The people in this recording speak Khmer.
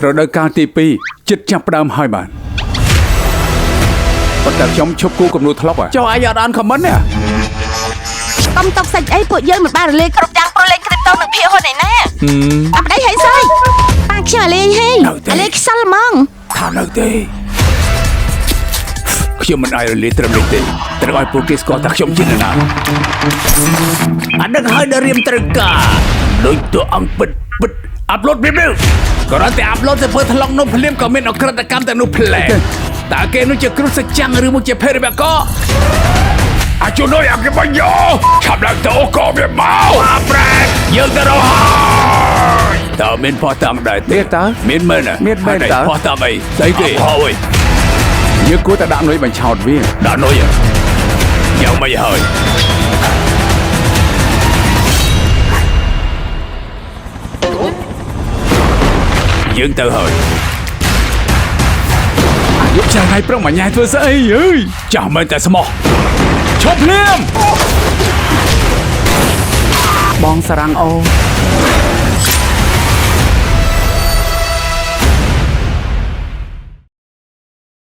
រដូវកាលទី2ចិត្តចាប់ផ្ដើមហើយបានប៉ុន្តែខ្ញុំឈប់គូកំណួតធ្លាប់ចុះអាយអត់អានខមមិនទេកុំຕົកសាច់អីពួកយើងមិនបានរលេងគ្រប់យ៉ាងព្រោះលេងគ្រីបតូនឹងភាគហ៊ុនឯណាអត់ប្តីហើយស្អីប៉ាខ្ញុំលេងហេលេងខ្សលហ្មងថានៅទេខ្ញុំមិនអាចរលាយត្រឹមនេះទេត្រូវឲ្យពួកគេស្គាល់ថាខ្ញុំជានរណាអានឹងហើយដល់រៀមត្រូវការដូចតួអង្គពិតអាប់ឡូតព្រាមនេះក៏រត់តែអាប់ឡូតទៅធ្វើថ្លង់នោះភ្លាមក៏មានអក្រិតកម្មតែនោះផ្លែតើគេនោះជាគ្រូសច្ចាំងឬមកជាភេរវកអាចជួយឲ្យគេបាញ់យោឆាប់ឡើងទៅក៏វាមកអាប្រែតយើងទៅរកហើយតើមានផោះតាំងដែរទេតើមានមែនតើផោះតាំងអីស្អីគេហើយយើងគួរតែដាក់នុយបញ្ឆោតវាដាក់នុយយ៉ាងមិនហើយយើងទៅហើយយកចាំថ្ងៃព្រឹកមួយញ៉ៃធ្វើស្អីអើយចាស់មែនតែស្មោះឈប់ភ្លាមបងសារ៉ាំងអូ